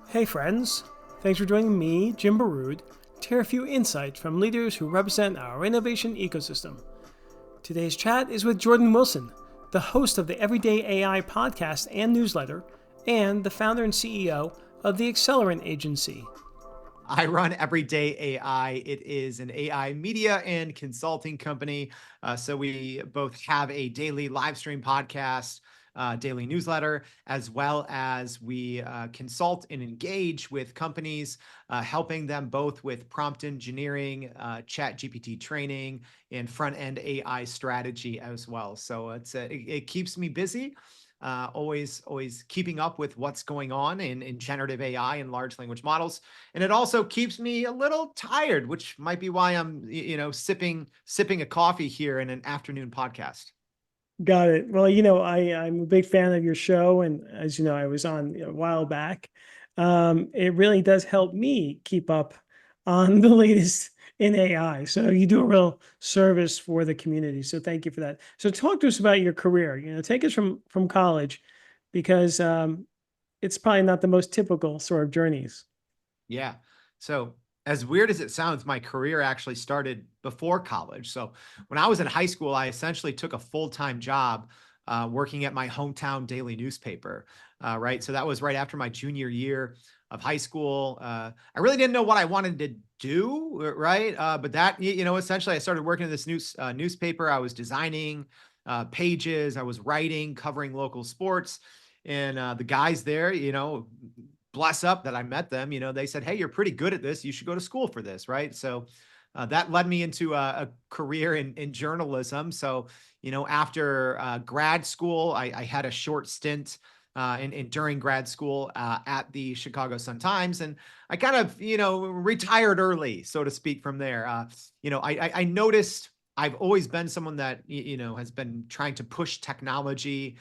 Hey friends, thanks for joining me, Jim Baroud, to hear a few insights from leaders who represent our innovation ecosystem. Today's chat is with Jordan Wilson, the host of the Everyday AI podcast and newsletter, and the founder and CEO of the Accelerant Agency. I run Everyday AI. It is an AI media and consulting company. So we both have a daily live stream podcast, daily newsletter, as well as we consult and engage with companies, helping them both with prompt engineering, chat GPT training, and front end AI strategy as well. So it keeps me busy. Always keeping up with what's going on in generative AI and large language models. And it also keeps me a little tired, which might be why I'm, sipping a coffee here in an afternoon podcast. Got it. Well, I'm a big fan of your show, and as you know, I was on a while back. It really does help me keep up on the latest in AI. So you do a real service for the community. So thank you for that. So talk to us about your career. Take us from college, because it's probably not the most typical sort of journeys. Yeah. So as weird as it sounds, my career actually started before college. So when I was in high school, I essentially took a full-time job working at my hometown daily newspaper. Right. So that was right after my junior year of high school. I really didn't know what I wanted to do. Right. But that, essentially I started working in this newspaper. I was designing pages. I was writing, covering local sports. And the guys there, bless up that I met them, they said, "Hey, you're pretty good at this. You should go to school for this." Right. So that led me into a career in journalism. So, after grad school, I had a short stint during grad school at the Chicago Sun-Times. And I kind of, retired early, so to speak, from there. I noticed I've always been someone that, has been trying to push technology,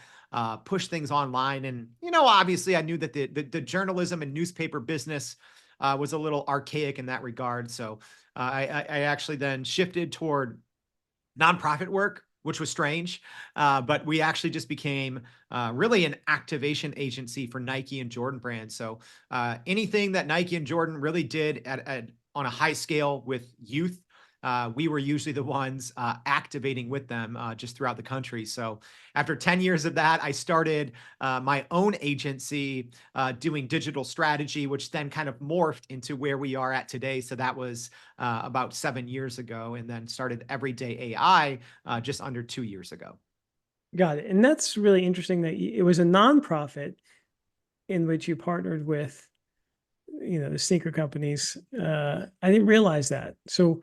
push things online. And, obviously I knew that the journalism and newspaper business was a little archaic in that regard. So I actually then shifted toward nonprofit work, which was strange. But we actually just became really an activation agency for Nike and Jordan brands. So anything that Nike and Jordan really did on a high scale with youth, we were usually the ones activating with them just throughout the country. So after 10 years of that, I started my own agency doing digital strategy, which then kind of morphed into where we are at today. So that was about 7 years ago, and then started Everyday AI just under 2 years ago. Got it. And that's really interesting that it was a nonprofit in which you partnered with, the sneaker companies. I didn't realize that. So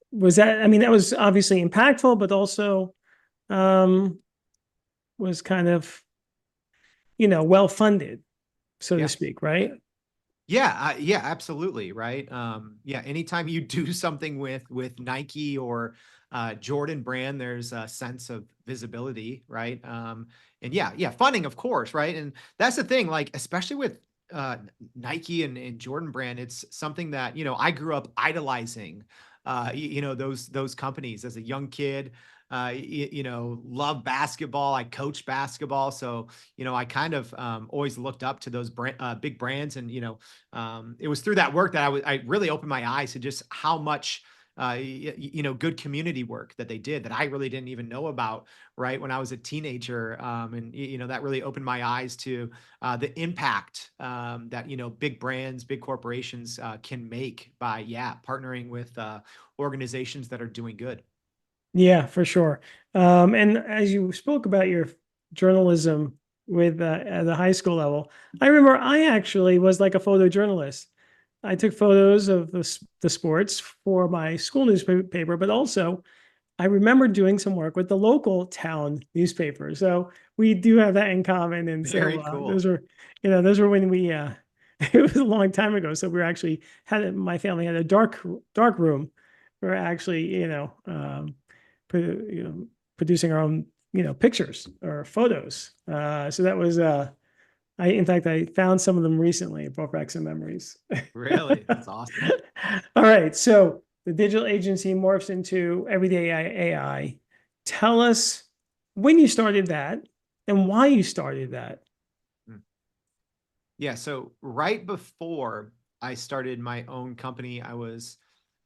was that, I mean, that was obviously impactful, but also um, was kind of, well funded, so to Yeah. speak, right? Yeah, absolutely, right. Yeah, anytime you do something with Nike or Jordan brand, there's a sense of visibility, right? And yeah, funding, of course, right? And that's the thing, like especially with Nike and Jordan brand, it's something that I grew up idolizing. Those companies as a young kid. Love basketball. I coach basketball, so I kind of always looked up to those big brands, and it was through that work that I really opened my eyes to just how much good community work that they did that I really didn't even know about right when I was a teenager. And that really opened my eyes to the impact that big brands, big corporations can make by partnering with organizations that are doing good. Yeah, for sure. And as you spoke about your journalism with at the high school level, I remember I actually was like a photojournalist. I took photos of the sports for my school newspaper, but also I remember doing some work with the local town newspaper. So we do have that in common. And so Very cool. those were when we, it was a long time ago. So we were actually my family had a dark room. We are actually, producing our own, pictures or photos. So that was, in fact, I found some of them recently. It brought back some memories. Really, that's awesome. All right. So the digital agency morphs into Everyday AI. Tell us when you started that and why you started that. Yeah. So right before I started my own company, I was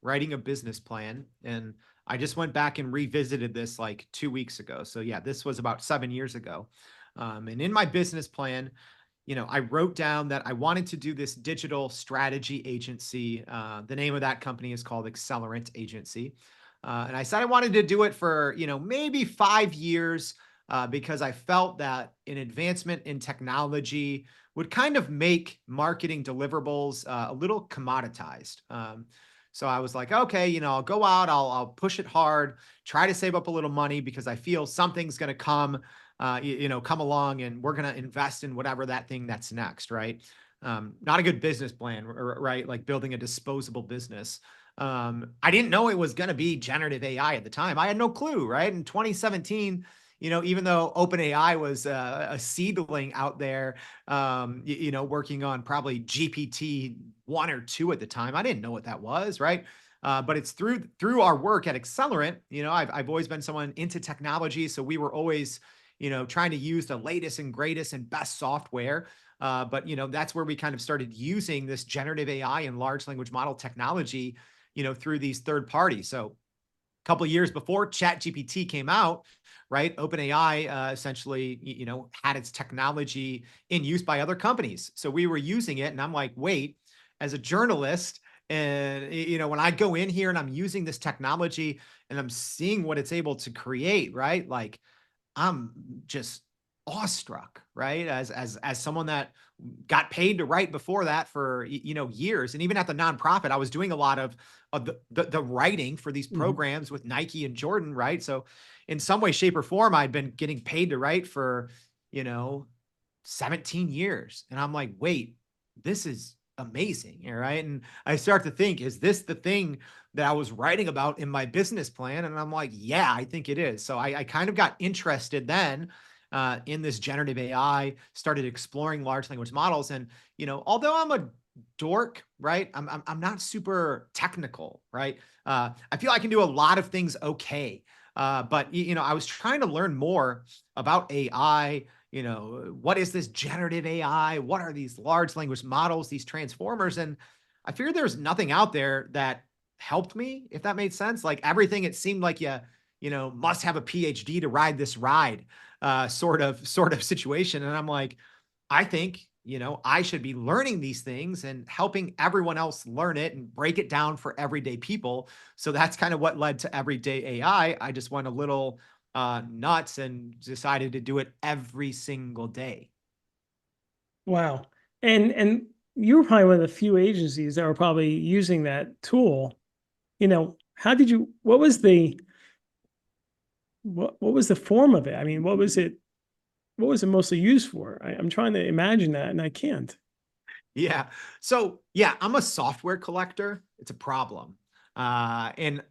writing a business plan, and I just went back and revisited this like 2 weeks ago. So yeah, this was about 7 years ago. And in my business plan, I wrote down that I wanted to do this digital strategy agency. The name of that company is called Accelerant Agency. And I said I wanted to do it for, maybe 5 years, because I felt that an advancement in technology would kind of make marketing deliverables a little commoditized. So I was like, okay, I'll go out, I'll push it hard, try to save up a little money because I feel something's going to come along, and we're going to invest in whatever that thing that's next, right? Not a good business plan, right? Like building a disposable business. I didn't know it was going to be generative AI at the time. I had no clue, right? In 2017, even though OpenAI was a seedling out there, working on probably GPT 1 or 2 at the time, I didn't know what that was, right? But it's through our work at Accelerant. I've always been someone into technology, so we were always, trying to use the latest and greatest and best software. But that's where we kind of started using this generative AI and large language model technology, through these third parties. So a couple of years before ChatGPT came out, right? OpenAI essentially, had its technology in use by other companies. So we were using it, and I'm like, wait, as a journalist, and when I go in here and I'm using this technology and I'm seeing what it's able to create, right? Like I'm just awestruck, right? As someone that got paid to write before that for years, and even at the nonprofit, I was doing a lot of the writing for these Mhm. programs with Nike and Jordan, right? So, in some way, shape, or form, I'd been getting paid to write for you know 17 years, and I'm like, wait, this is amazing, all right? And I start to think, is this the thing that I was writing about in my business plan? And I'm like, yeah, I think it is. So I kind of got interested then in this generative AI, started exploring large language models. And, although I'm a dork, right? I'm not super technical, right? I feel I can do a lot of things okay. But, I was trying to learn more about AI. What is this generative AI? What are these large language models, these transformers? And I fear there's nothing out there that helped me, if that made sense. Like everything, it seemed like must have a PhD to ride this ride, sort of situation. And I'm like, I think, I should be learning these things and helping everyone else learn it and break it down for everyday people. So that's kind of what led to Everyday AI. I just went a little nuts and decided to do it every single day. Wow. And you were probably one of the few agencies that were probably using that tool. How did you, what was the form of it? I mean, what was it mostly used for? I'm trying to imagine that and I can't. Yeah. So yeah, I'm a software collector. It's a problem. And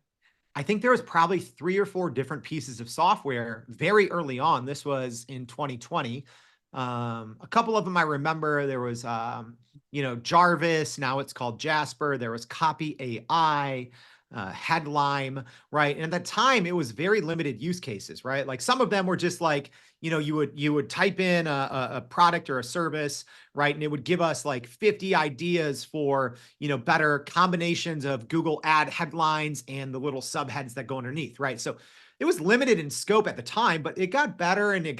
I think there was probably 3 or 4 different pieces of software very early on. This was in 2020. A couple of them I remember. There was, Jarvis. Now it's called Jasper. There was Copy AI, Headline, right? And at the time, it was very limited use cases, right? Like some of them were just like, you would type in a product or a service, right? And it would give us like 50 ideas for, better combinations of Google ad headlines and the little subheads that go underneath, right? So it was limited in scope at the time, but it got better and it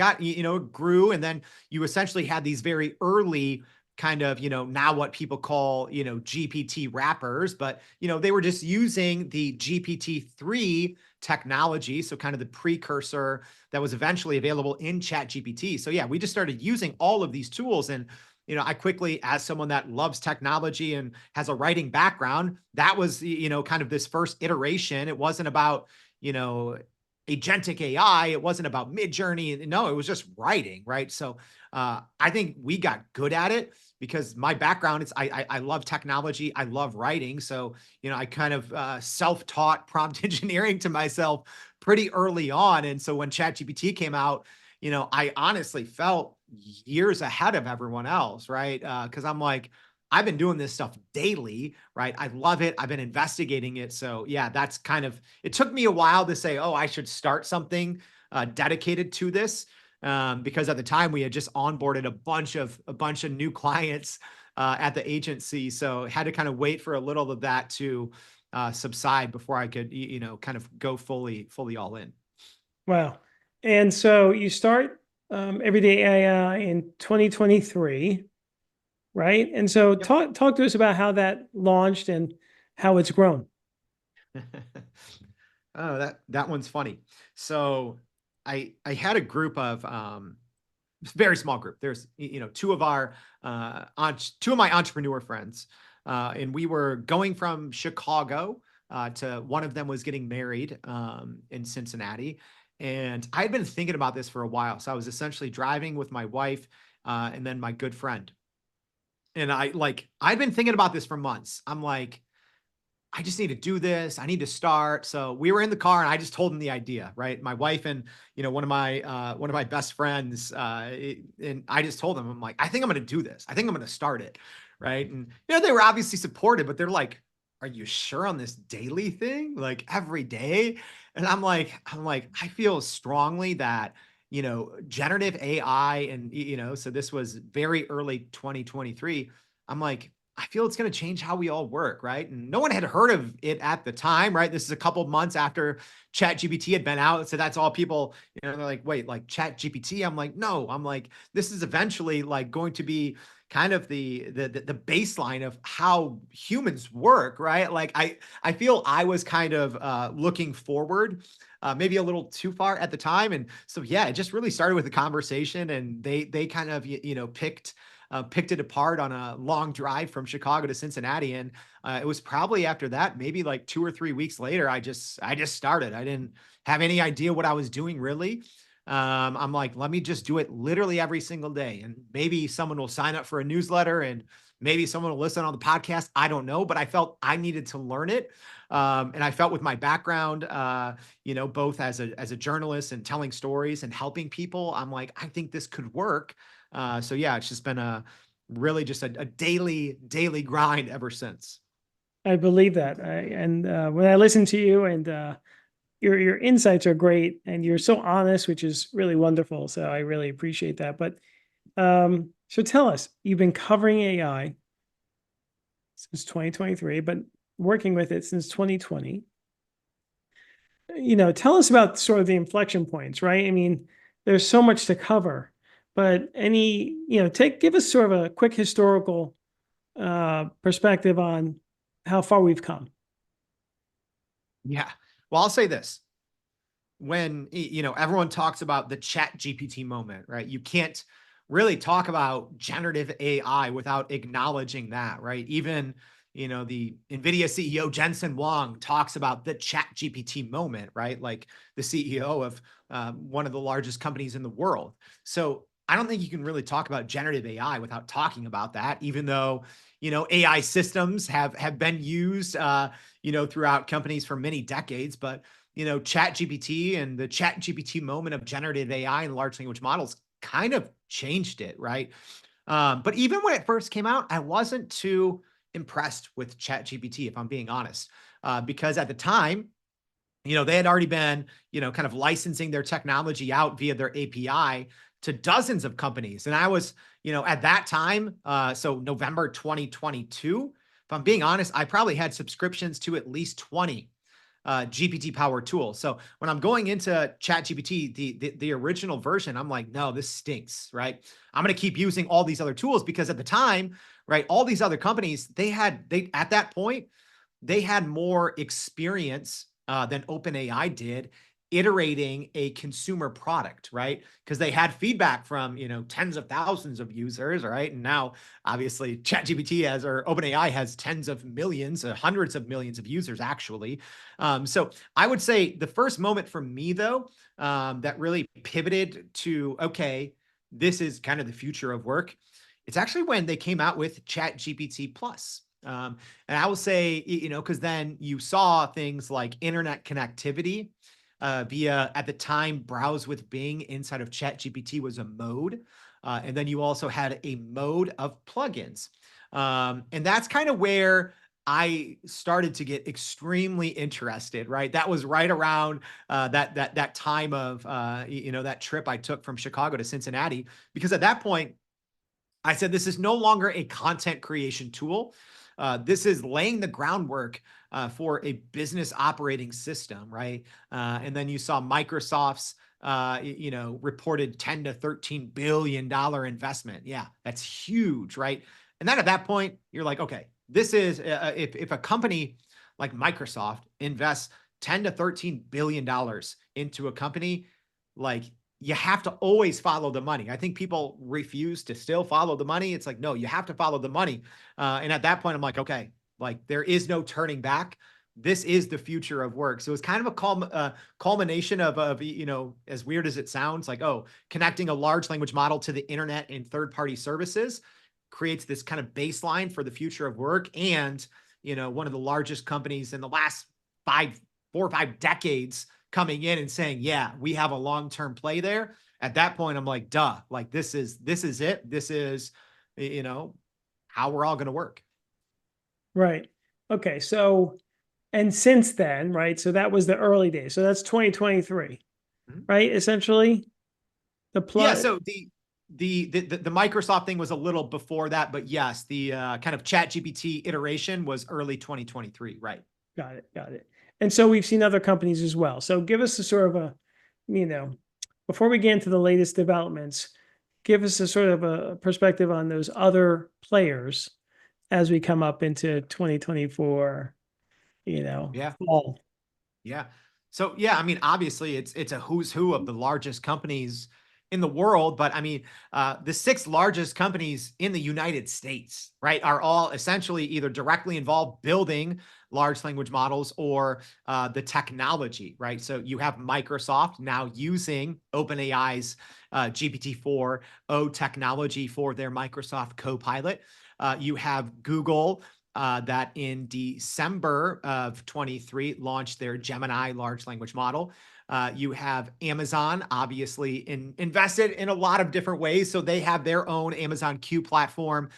grew. And then you essentially had these very early kind of, now what people call, GPT wrappers, but, they were just using the GPT-3 technology. So kind of the precursor that was eventually available in Chat GPT. So yeah, we just started using all of these tools. And I quickly, as someone that loves technology and has a writing background, that was, kind of this first iteration. It wasn't about, you know, agentic AI. It wasn't about Midjourney. No, it was just writing, right? So I think we got good at it because my background is I love technology. I love writing. So, I kind of self-taught prompt engineering to myself pretty early on. And so when ChatGPT came out, I honestly felt years ahead of everyone else, right? Because I'm like, I've been doing this stuff daily, right? I love it. I've been investigating it. So yeah, that's kind of, it took me a while to say, oh, I should start something dedicated to this. because at the time we had just onboarded a bunch of new clients at the agency. So had to kind of wait for a little of that to subside before I could, kind of go fully all in. Wow. And so you start Everyday AI in 2023, right? And so Yep. talk to us about how that launched and how it's grown. Oh, that one's funny. So I had a group of very small group. There's two of our two of my entrepreneur friends, and we were going from Chicago to one of them was getting married in Cincinnati, and I had been thinking about this for a while. So I was essentially driving with my wife and then my good friend, and I'd been thinking about this for months. I'm like, I just need to do this. I need to start. So we were in the car and I just told him the idea, right? My wife and, one of my best friends, and I just told them, I'm like, I think I'm going to do this. I think I'm going to start it. Right. And, they were obviously supportive, but they're like, are you sure on this daily thing? Like every day? And I'm like, I feel strongly that, generative AI and, so this was very early 2023. I'm like, I feel it's going to change how we all work, right? And no one had heard of it at the time, right? This is a couple of months after ChatGPT had been out. So that's all people, they're like, wait, like ChatGPT? I'm like, no, I'm like, this is eventually like going to be kind of the baseline of how humans work, right? Like I feel I was kind of looking forward, maybe a little too far at the time. And so yeah, it just really started with a conversation and they kind of picked it apart on a long drive from Chicago to Cincinnati. And it was probably after that, maybe like 2 or 3 weeks later, I just started. I didn't have any idea what I was doing really. I'm like, let me just do it literally every single day. And maybe someone will sign up for a newsletter and maybe someone will listen on the podcast. I don't know, but I felt I needed to learn it. And I felt with my background, both as a journalist and telling stories and helping people, I'm like, I think this could work. So yeah, it's just been really just a daily grind ever since. I believe that. And when I listen to you and your insights are great and you're so honest, which is really wonderful. So I really appreciate that. But so tell us, you've been covering AI since 2023, but working with it since 2020. Tell us about sort of the inflection points, right? I mean, there's so much to cover, but give us sort of a quick historical perspective on how far we've come. Yeah. Well, I'll say this. When everyone talks about the chat GPT moment, right? You can't really talk about generative AI without acknowledging that, right? Even the Nvidia CEO Jensen Huang talks about the chat GPT moment, right? Like the CEO of one of the largest companies in the world. So I don't think you can really talk about generative AI without talking about that, even though AI systems have been used throughout companies for many decades. But chat GPT and the chat GPT moment of generative AI and large language models kind of changed it, right? But even when it first came out, I wasn't too impressed with chat GPT, if I'm being honest, because at the time, they had already been, kind of licensing their technology out via their API to dozens of companies. And I was, at that time, so November 2022, if I'm being honest, I probably had subscriptions to at least 20 GPT powered tools. So when I'm going into Chat GPT, the original version, I'm like, no, this stinks, right? I'm going to keep using all these other tools because at the time, right, all these other companies, they at that point, they had more experience than OpenAI did iterating a consumer product, right? Because they had feedback from tens of thousands of users, right? And now obviously ChatGPT has or OpenAI has tens of millions, hundreds of millions of users actually. So I would say the first moment for me though that really pivoted to okay, this is kind of the future of work. It's actually when they came out with ChatGPT Plus. And I will say, because then you saw things like internet connectivity via, at the time, browse with Bing inside of ChatGPT was a mode. And then you also had a mode of plugins. And that's kind of where I started to get extremely interested, right? That was right around that time of that trip I took from Chicago to Cincinnati, because at that point I said, this is no longer a content creation tool. This is laying the groundwork for a business operating system, right? And then you saw Microsoft's, reported 10 to 13 billion dollar investment. Yeah, that's huge, right? And then at that point, you're like, okay, this is if a company like Microsoft invests 10 to 13 billion dollars into a company, like, you have to always follow the money. I think people refuse to still follow the money. It's like, no, you have to follow the money. And at that point, I'm like, okay, like there is no turning back. This is the future of work. So it's kind of a culmination of, as weird as it sounds, like, oh, connecting a large language model to the internet and third-party services creates this kind of baseline for the future of work. And, one of the largest companies in the last 4 or 5 decades coming in and saying, yeah, we have a long-term play there. At that point, I'm like, duh, like this is it. This is, how we're all going to work. Right. Okay. So, and since then, right? So that was the early days. So that's 2023, Mhm. right? Essentially, the Yeah. plot. So the Microsoft thing was a little before that, but yes, the kind of Chat GPT iteration was early 2023. Right. Got it. Got it. And so we've seen other companies as well. So give us a sort of a, you know, before we get into the latest developments, give us a sort of a perspective on those other players as we come up into 2024, Yeah. fall. Yeah. So yeah, I mean, obviously it's a who's who of the largest companies in the world, but I mean, the six largest companies in the United States, right, are all essentially either directly involved building large language models or the technology, right? So you have Microsoft now using OpenAI's GPT-4o technology for their Microsoft Copilot. You have Google that in December of 23 launched their Gemini large language model. You have Amazon, obviously invested in a lot of different ways. So they have their own Amazon Q platform.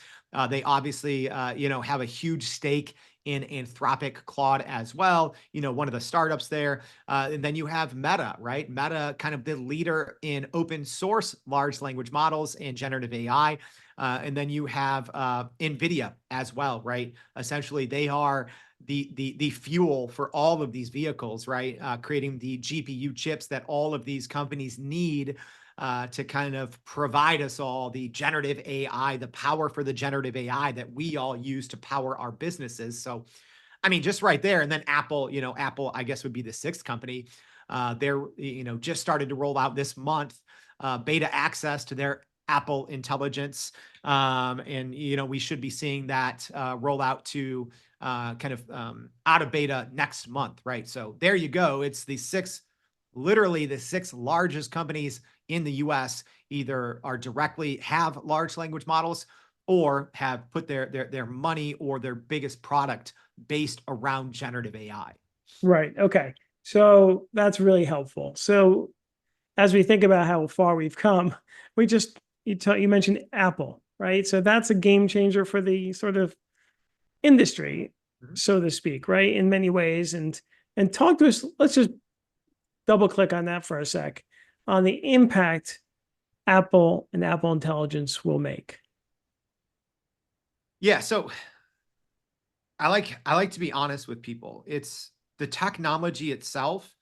They obviously, have a huge stake in Anthropic Claude as well, one of the startups there. And then you have Meta, right? Meta, kind of the leader in open source large language models and generative AI. And then you have NVIDIA as well, right? Essentially, they are the fuel for all of these vehicles, right? Creating the GPU chips that all of these companies need to kind of provide us all the generative AI, the power for the generative AI that we all use to power our businesses. So, I mean, just right there. And then Apple, Apple, I guess, would be the sixth company. They're, just started to roll out this month beta access to their Apple Intelligence. And, we should be seeing that roll out to kind of out of beta next month, right? So there you go. It's literally the six largest companies in the US either are directly have large language models or have put their money or their biggest product based around generative AI. Right. Okay. So that's really helpful. So as we think about how far we've come, we just you mentioned Apple, right? So that's a game changer for the sort of industry, Mhm. so to speak, right? In many ways. And talk to us, let's just double click on that for a sec, on the impact Apple and Apple Intelligence will make. Yeah, so I like to be honest with people. It's the technology itself,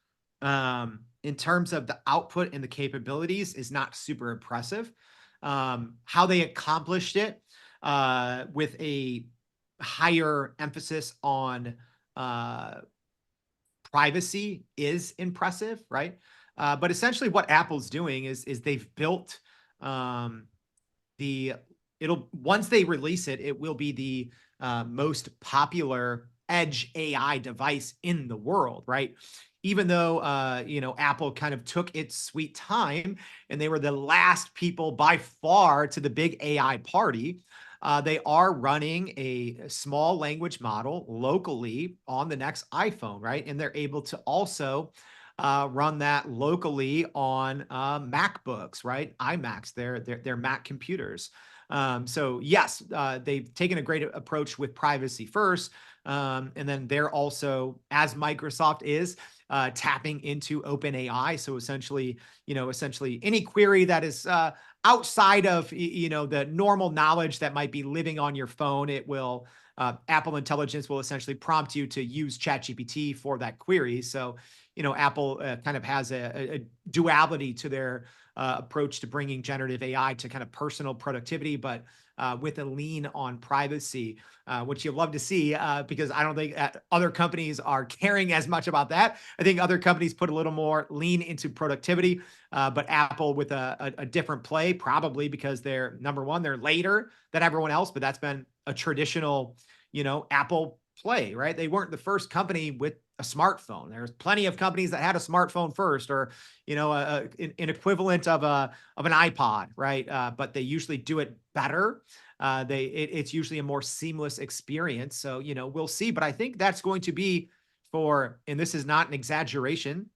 in terms of the output and the capabilities, is not super impressive. How they accomplished it with a higher emphasis on uh, privacy is impressive, right? But essentially, what Apple's doing is they've built um, the it'll once they release it, it will be the most popular edge AI device in the world, right? Even though Apple kind of took its sweet time and they were the last people by far to the big AI party. They are running a small language model locally on the next iPhone, right? And they're able to also run that locally on MacBooks, right? iMacs, their Mac computers. So yes, they've taken a great approach with privacy first. And then they're also, as Microsoft is, tapping into OpenAI. So essentially any query that is outside of the normal knowledge that might be living on your phone, it will Apple Intelligence will essentially prompt you to use ChatGPT for that query. So Apple kind of has a duality to their approach to bringing generative AI to kind of personal productivity, but with a lean on privacy, which you love to see because I don't think other companies are caring as much about that. I think other companies put a little more lean into productivity, but Apple with a different play, probably because they're number one, they're later than everyone else, but that's been a traditional, Apple play, right? They weren't the first company with a smartphone. There's plenty of companies that had a smartphone first, or an equivalent of an iPod, right? But they usually do it better. It's usually a more seamless experience. So we'll see. But I think that's going to be and this is not an exaggeration.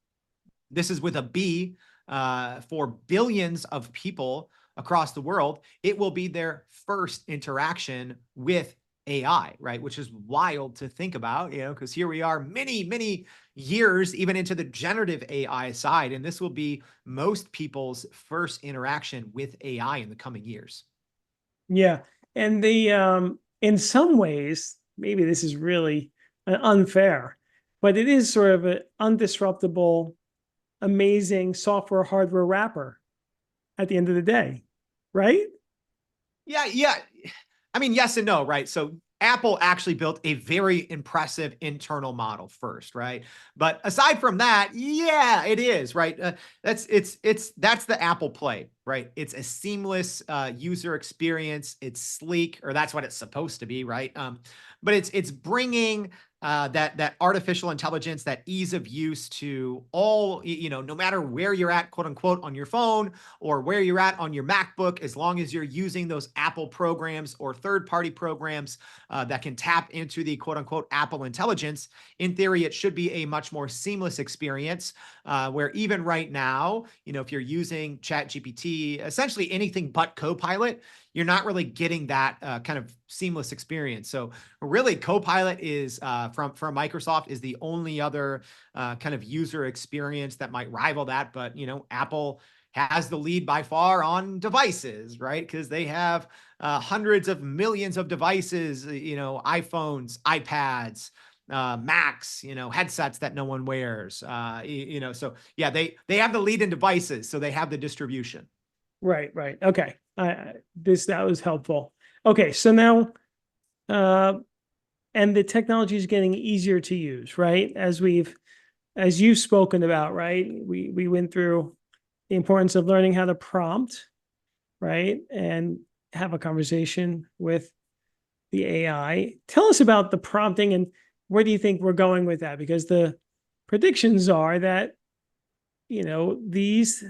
This is with a B, for billions of people across the world. It will be their first interaction with AI, right? Which is wild to think about, because here we are many, many years even into the generative AI side, and this will be most people's first interaction with AI in the coming years. Yeah. And in some ways, maybe this is really unfair, but it is sort of an undisruptible, amazing software hardware wrapper at the end of the day, right? Yeah, yeah. I mean, yes and no, right? So Apple actually built a very impressive internal model first, right? But aside from that, yeah, it is, right? That's the Apple play, right? It's a seamless user experience. It's sleek, or that's what it's supposed to be, right? But it's bringing that artificial intelligence, that ease of use to all, no matter where you're at, quote unquote, on your phone or where you're at on your MacBook, as long as you're using those Apple programs or third-party programs that can tap into the quote unquote Apple intelligence. In theory, it should be a much more seamless experience where even right now, if you're using ChatGPT, essentially anything but Copilot, you're not really getting that kind of seamless experience. So really, Copilot is from Microsoft is the only other kind of user experience that might rival that. But Apple has the lead by far on devices, right? Because they have hundreds of millions of devices, iPhones, iPads, Macs, headsets that no one wears. So yeah, they have the lead in devices, so they have the distribution. Right, right. Okay. That was helpful. Okay, so now and the technology is getting easier to use, right? As you've spoken about, right? We went through the importance of learning how to prompt, right? And have a conversation with the AI. Tell us about the prompting and where do you think we're going with that? Because the predictions are that, this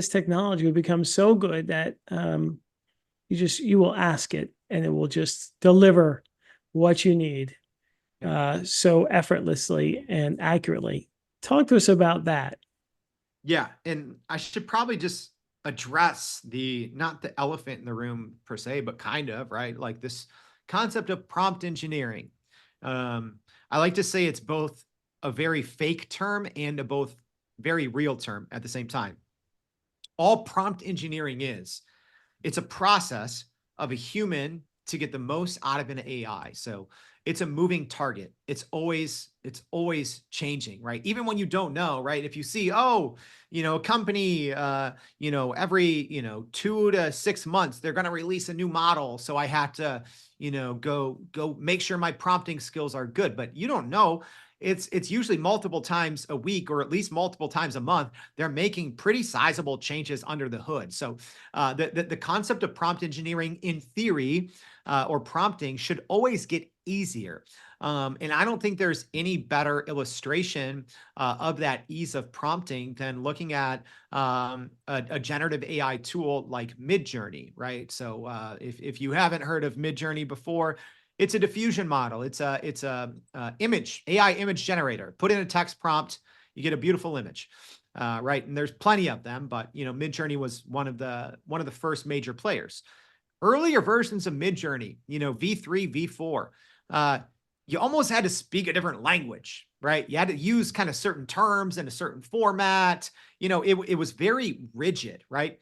technology will become so good that you will ask it and it will just deliver what you need so effortlessly and accurately. Talk to us about that. Yeah, and I should probably just address not the elephant in the room per se, but kind of, right? Like this concept of prompt engineering. I like to say it's both a very fake term and a both very real term at the same time. All prompt engineering is, it's a process of a human to get the most out of an AI. So it's a moving target. It's always changing, right? Even when you don't know, right? If you see, a company, every, 2 to 6 months, they're going to release a new model. So I have to, go make sure my prompting skills are good, but you don't know. It's usually multiple times a week or at least multiple times a month. They're making pretty sizable changes under the hood. So the concept of prompt engineering in theory or prompting should always get easier. And I don't think there's any better illustration of that ease of prompting than looking at a generative AI tool like Midjourney, right? So if you haven't heard of Midjourney before, it's a diffusion model. It's a AI image generator. Put in a text prompt, you get a beautiful image, right? And there's plenty of them, but Midjourney was one of the first major players. earlier versions of Midjourney, V3, V4, uh, you almost had to speak a different language, right? You had to use kind of certain terms in a certain format. It was very rigid, right?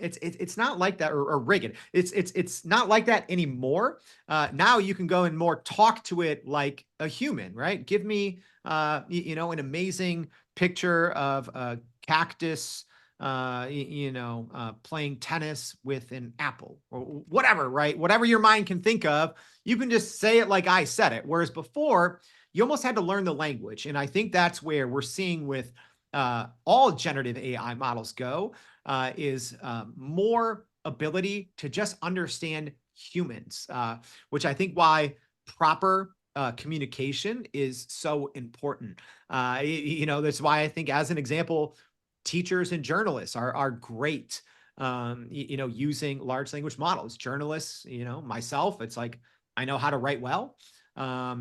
It's not like that, or rigid. It's not like that anymore. Now you can go and more talk to it like a human, right? Give me, an amazing picture of a cactus, playing tennis with an apple or whatever, right? Whatever your mind can think of, you can just say it like I said it. Whereas before, you almost had to learn the language. And I think that's where we're seeing with all generative AI models go, is more ability to just understand humans, which I think why proper communication is so important. That's why I think, as an example, teachers and journalists are great, using large language models. Journalists, myself, it's like I know how to write well.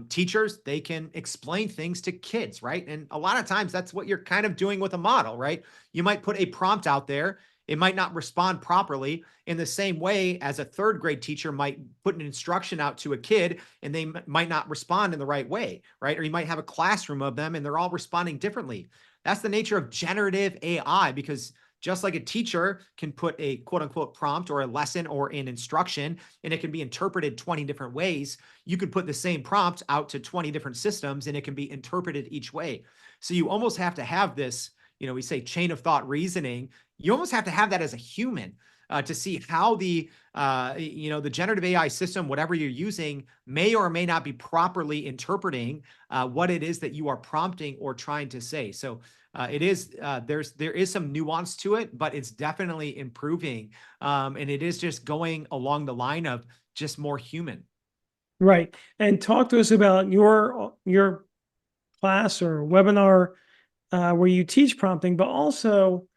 Teachers, they can explain things to kids, right? And a lot of times that's what you're kind of doing with a model, right? You might put a prompt out there. It might not respond properly in the same way as a third grade teacher might put an instruction out to a kid and they might not respond in the right way, right? Or you might have a classroom of them and they're all responding differently. That's the nature of generative AI, because just like a teacher can put a quote unquote prompt or a lesson or an instruction and it can be interpreted 20 different ways, you could put the same prompt out to 20 different systems and it can be interpreted each way. So you almost have to have this, we say chain of thought reasoning. You almost have to have that as a human, to see how the generative AI system, whatever you're using, may or may not be properly interpreting what it is that you are prompting or trying to say. So there is some nuance to it, but it's definitely improving, and it is just going along the line of just more human. Right. And talk to us about your class or webinar where you teach prompting, but also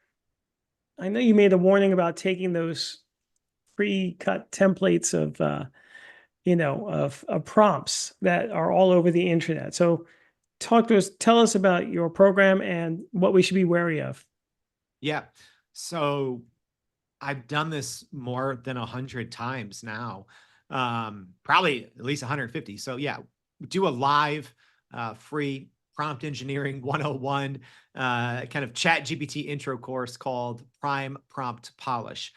I know you made a warning about taking those pre-cut templates of prompts that are all over the internet. So tell us about your program and what we should be wary of. Yeah. So I've done this more than 100 times now, probably at least 150. So yeah, do a live, free prompt engineering 101, kind of chat GPT intro course called Prime Prompt Polish.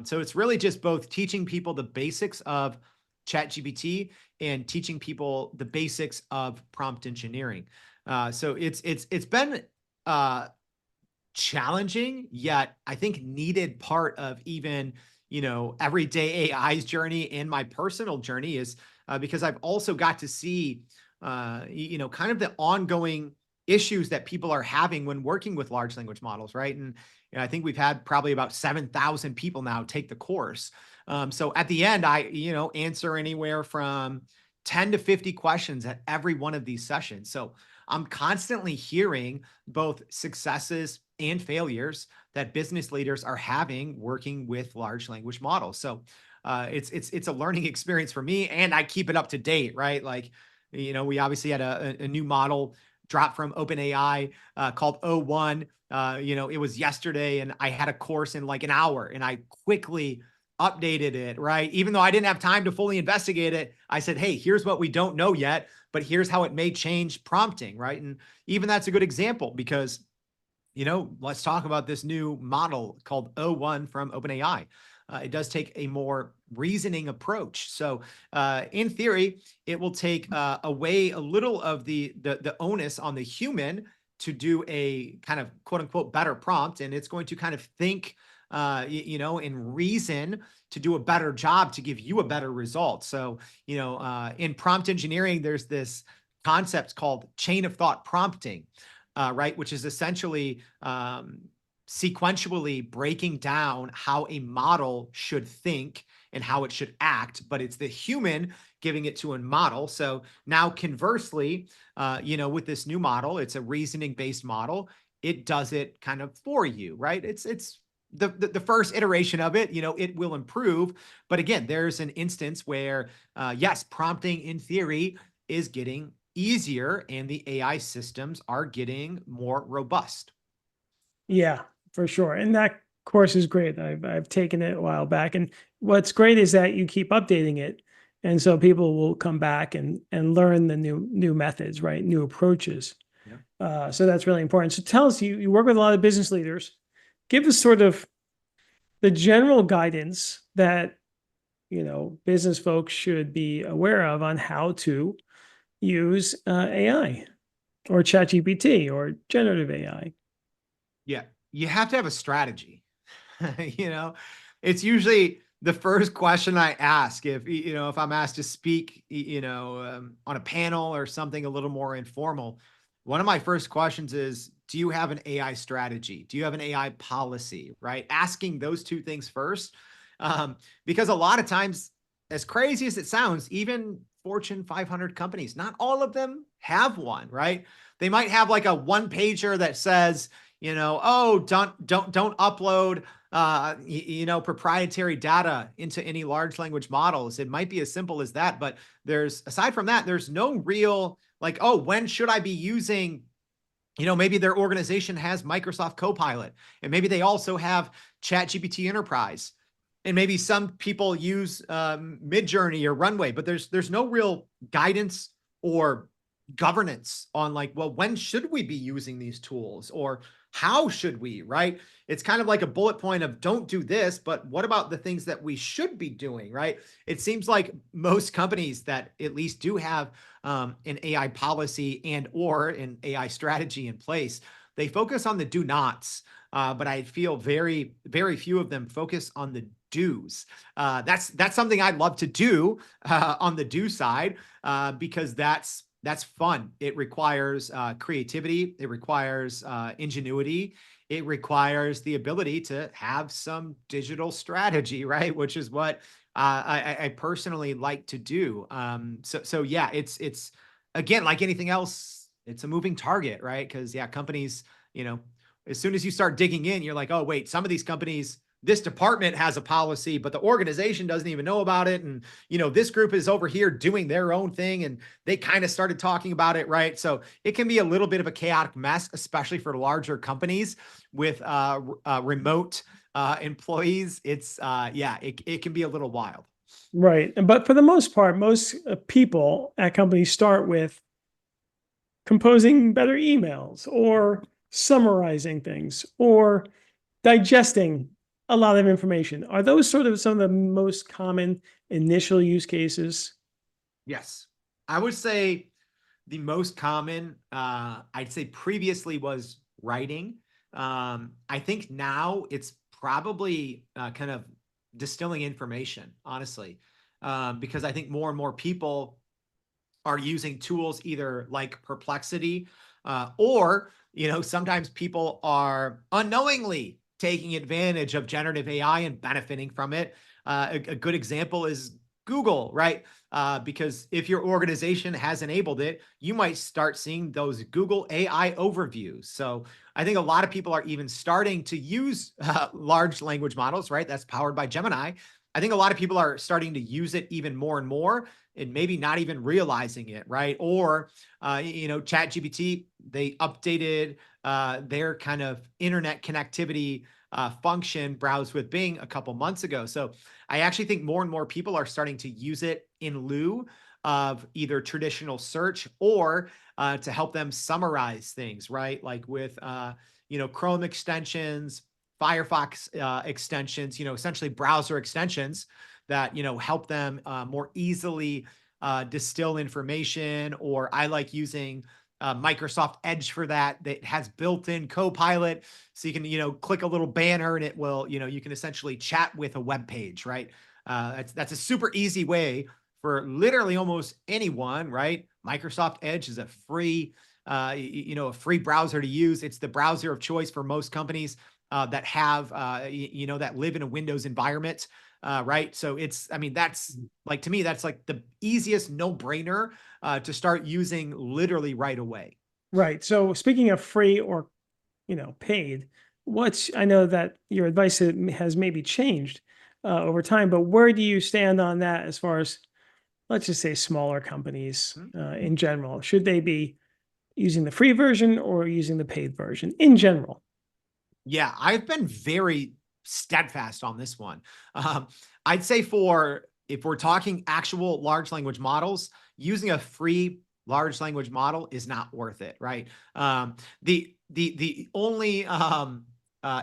So it's really just both teaching people the basics of chat GPT and teaching people the basics of prompt engineering. So it's been challenging, yet I think needed part of even, everyday AI's journey and my personal journey, is because I've also got to see, kind of the ongoing issues that people are having when working with large language models, right? And I think we've had probably about 7,000 people now take the course. So at the end, I, answer anywhere from 10 to 50 questions at every one of these sessions. So I'm constantly hearing both successes and failures that business leaders are having working with large language models. So it's a learning experience for me, and I keep it up to date, right? Like, we obviously had a new model drop from OpenAI, called O1. It was yesterday, and I had a course in like an hour, and I quickly updated it, right? Even though I didn't have time to fully investigate it, I said, hey, here's what we don't know yet, but here's how it may change prompting, right? And even that's a good example because, let's talk about this new model called O1 from OpenAI. It does take a more reasoning approach. So in theory, it will take away a little of the onus on the human to do a kind of quote unquote better prompt. And it's going to kind of think, and reason to do a better job to give you a better result. So, in prompt engineering, there's this concept called chain of thought prompting, right? Which is essentially sequentially breaking down how a model should think and how it should act, but it's the human giving it to a model. So now conversely, with this new model, it's a reasoning based model. It does it kind of for you, right? It's the first iteration of it, it will improve. But again, there's an instance where, yes, prompting in theory is getting easier and the AI systems are getting more robust. Yeah, for sure. And that course is great. I've taken it a while back, and what's great is that you keep updating it, and so people will come back and learn the new methods, right? New approaches. Yeah. So that's really important. So tell us, you work with a lot of business leaders. Give us sort of the general guidance that business folks should be aware of on how to use AI or ChatGPT or generative AI. Yeah. You have to have a strategy. you know, it's usually the first question I ask if I'm asked to speak, on a panel or something a little more informal. One of my first questions is, do you have an AI strategy? Do you have an AI policy? Right? Asking those two things first. Because a lot of times, as crazy as it sounds, even Fortune 500 companies, not all of them have one, right? They might have like a one pager that says, oh, don't upload proprietary data into any large language models. It might be as simple as that, but aside from that, there's no real like, oh, when should I be using, maybe their organization has Microsoft Copilot, and maybe they also have ChatGPT Enterprise, and maybe some people use Midjourney or Runway, but there's no real guidance or governance on like, well, when should we be using these tools, or how should we, right? It's kind of like a bullet point of don't do this, but what about the things that we should be doing, right? It seems like most companies that at least do have an AI policy and or an AI strategy in place, they focus on the do nots, but I feel very, very few of them focus on the do's. That's something I'd love to do on the do side, because that's fun. It requires creativity. It requires ingenuity. It requires the ability to have some digital strategy, right? Which is what I personally like to do. So yeah, it's again, like anything else, it's a moving target, right? Because yeah, companies, as soon as you start digging in, you're like, oh wait, some of these companies, this department has a policy, but the organization doesn't even know about it. And, this group is over here doing their own thing, and they kind of started talking about it, right? So it can be a little bit of a chaotic mess, especially for larger companies with remote employees. It can be a little wild. Right. But for the most part, most people at companies start with composing better emails or summarizing things or digesting a lot of information. Are those sort of some of the most common initial use cases? Yes. I would say the most common, I'd say previously was writing. I think now it's probably kind of distilling information, honestly, because I think more and more people are using tools either like Perplexity, or, sometimes people are unknowingly taking advantage of generative AI and benefiting from it. A good example is Google, right? Because if your organization has enabled it, you might start seeing those Google AI overviews. So I think a lot of people are even starting to use large language models, right? That's powered by Gemini. I think a lot of people are starting to use it even more and more, and maybe not even realizing it, right? Or, ChatGPT, they updated their kind of internet connectivity function, Browse with Bing, a couple months ago. So I actually think more and more people are starting to use it in lieu of either traditional search or to help them summarize things, right? Like with, Chrome extensions, Firefox extensions, essentially browser extensions that, help them more easily distill information. Or I like using Microsoft Edge for that. That has built-in Copilot, so you can click a little banner and it will you can essentially chat with a web page, right? That's a super easy way for literally almost anyone, right? Microsoft Edge is a free a free browser to use. It's the browser of choice for most companies that have that live in a Windows environment. Right. So that's like, to me, that's like the easiest no-brainer to start using literally right away. Right. So speaking of free or, paid, I know that your advice has maybe changed over time, but where do you stand on that as far as, let's just say, smaller companies in general? Should they be using the free version or using the paid version in general? Yeah, I've been very steadfast on this one. Um, I'd say if we're talking actual large language models, using a free large language model is not worth it, right? The only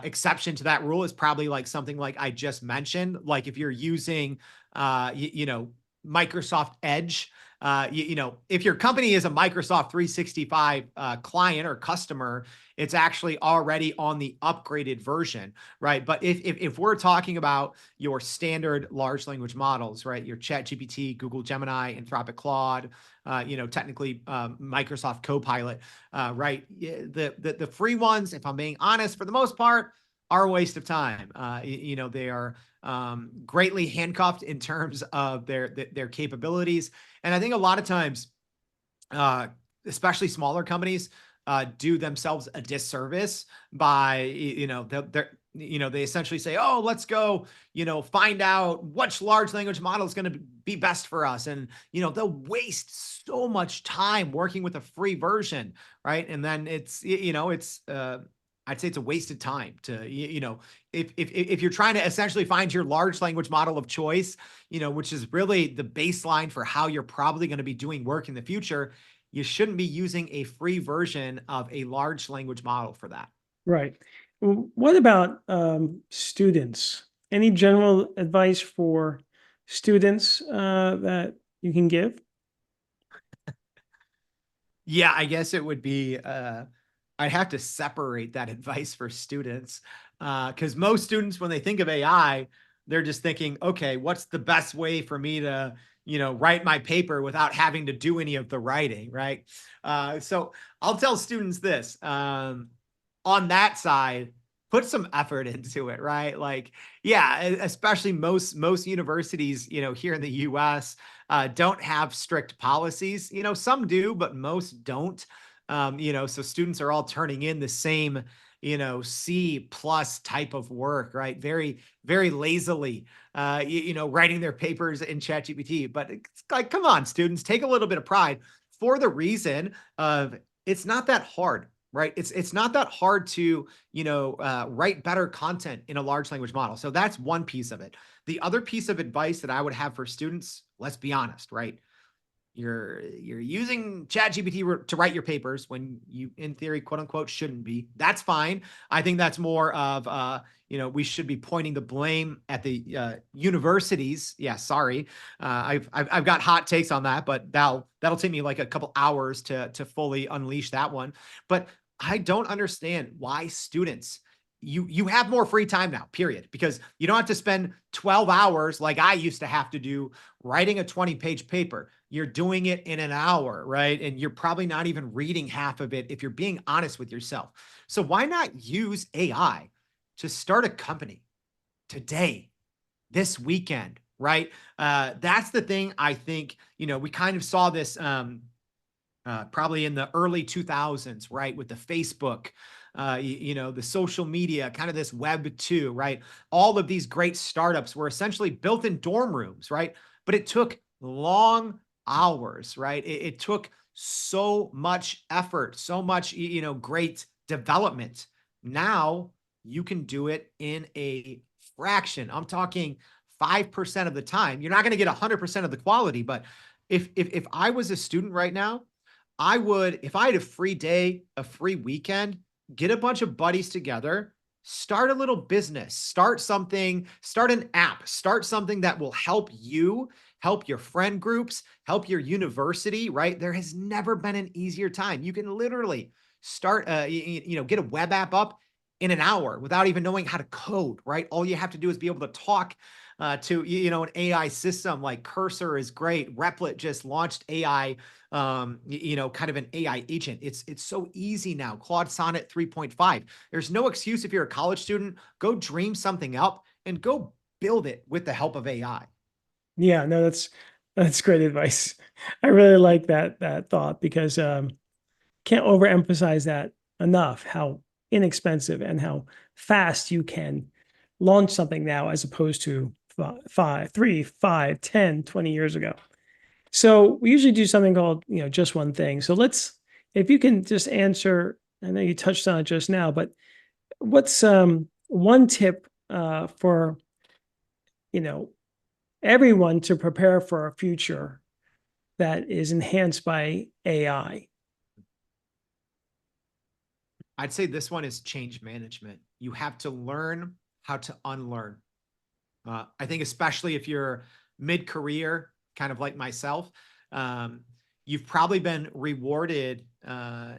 exception to that rule is probably like something like I just mentioned, like if you're using Microsoft Edge. If your company is a Microsoft 365 client or customer, it's actually already on the upgraded version, right? But if we're talking about your standard large language models, right, your ChatGPT, Google Gemini, Anthropic Claude, technically Microsoft Copilot, right? The free ones, if I'm being honest, for the most part, are a waste of time. They are greatly handcuffed in terms of their capabilities, and I think a lot of times, uh, especially smaller companies, do themselves a disservice by they essentially say, oh, let's go find out which large language model is going to be best for us, and they'll waste so much time working with a free version, right? And then it's I'd say it's a wasted time to if you're trying to essentially find your large language model of choice, which is really the baseline for how you're probably going to be doing work in the future. You shouldn't be using a free version of a large language model for that. Right. What about students? Any general advice for students that you can give? Yeah, I guess it would be I'd have to separate that advice for students because most students, when they think of AI, they're just thinking, okay, what's the best way for me to, write my paper without having to do any of the writing, right? So I'll tell students this on that side, put some effort into it, right? Like, yeah, especially most universities, here in the U.S. Don't have strict policies. Some do, but most don't. So students are all turning in the same, C plus type of work, right? Very, very lazily, writing their papers in ChatGPT. But it's like, come on, students, take a little bit of pride for the reason of it's not that hard, right? It's not that hard to, write better content in a large language model. So that's one piece of it. The other piece of advice that I would have for students, let's be honest, right? You're using ChatGPT to write your papers when you, in theory, quote unquote, shouldn't be. That's fine. I think that's more of we should be pointing the blame at the universities. Yeah, sorry, I've got hot takes on that, but that'll take me like a couple hours to fully unleash that one. But I don't understand why students. You have more free time now, period, because you don't have to spend 12 hours like I used to have to do writing a 20-page paper. You're doing it in an hour, right? And you're probably not even reading half of it if you're being honest with yourself. So why not use AI to start a company today, this weekend, right? That's the thing. I think, we kind of saw this probably in the early 2000s, right? With the Facebook, the social media, kind of this web 2, right? All of these great startups were essentially built in dorm rooms, right? But it took long hours, right? It took so much effort, so much, great development. Now you can do it in a fraction. I'm talking 5% of the time. You're not going to get 100% of the quality, but if I was a student right now, I would, if I had a free day, a free weekend, get a bunch of buddies together, start a little business, start something, start an app, start something that will help you, help your friend groups, help your university, right? There has never been an easier time. You can literally start, get a web app up in an hour without even knowing how to code, right? All you have to do is be able to talk to, an AI system like Cursor is great. Replit just launched AI, kind of an AI agent. It's so easy now. Claude Sonnet 3.5. There's no excuse if you're a college student. Go dream something up and go build it with the help of AI. Yeah, no, that's great advice. I really like that thought because can't overemphasize that enough, how inexpensive and how fast you can launch something now as opposed to 20 years ago. So we usually do something called, just one thing. So if you can just answer, I know you touched on it just now, but what's one tip for, you know, everyone to prepare for a future that is enhanced by AI? I'd say this one is change management. You have to learn how to unlearn. I think, especially if you're mid career, kind of like myself, um, you've probably been rewarded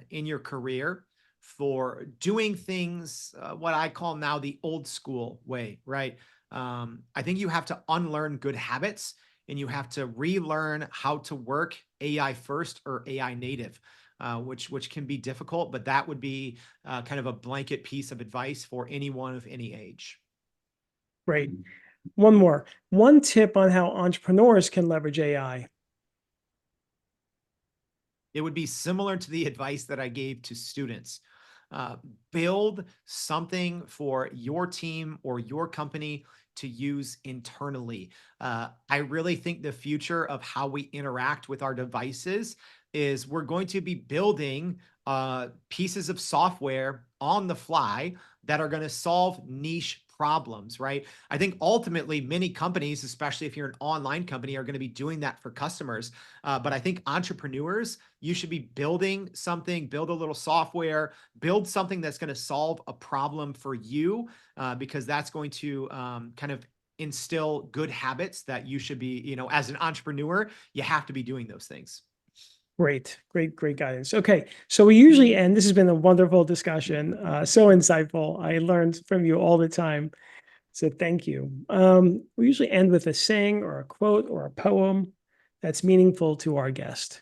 in your career for doing things what I call now the old school way, right? I think you have to unlearn good habits and you have to relearn how to work AI first or AI native. Which can be difficult, but that would be kind of a blanket piece of advice for anyone of any age. Great. One more. One tip on how entrepreneurs can leverage AI. It would be similar to the advice that I gave to students. Uh, Build something for your team or your company to use internally. I really think the future of how we interact with our devices is we're going to be building pieces of software on the fly that are going to solve niche problems, right? I think ultimately many companies, especially if you're an online company, are going to be doing that for customers. But I think entrepreneurs, you should be building something, build a little software, build something that's going to solve a problem for you, because that's going to kind of instill good habits that you should be, as an entrepreneur, you have to be doing those things. Great, great, great guidance. Okay, so we usually end. This has been a wonderful discussion, so insightful. I learned from you all the time, so thank you. We usually end with a saying or a quote or a poem that's meaningful to our guest.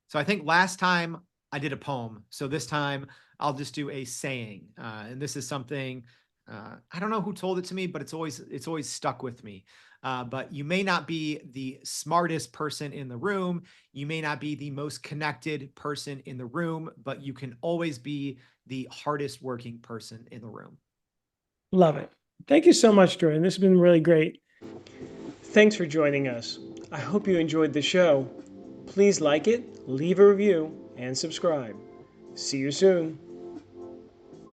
So I think last time I did a poem. So this time I'll just do a saying. And this is something I don't know who told it to me, but it's always stuck with me. But you may not be the smartest person in the room. You may not be the most connected person in the room, but you can always be the hardest working person in the room. Love it. Thank you so much, Jordan. This has been really great. Thanks for joining us. I hope you enjoyed the show. Please like it, leave a review, and subscribe. See you soon.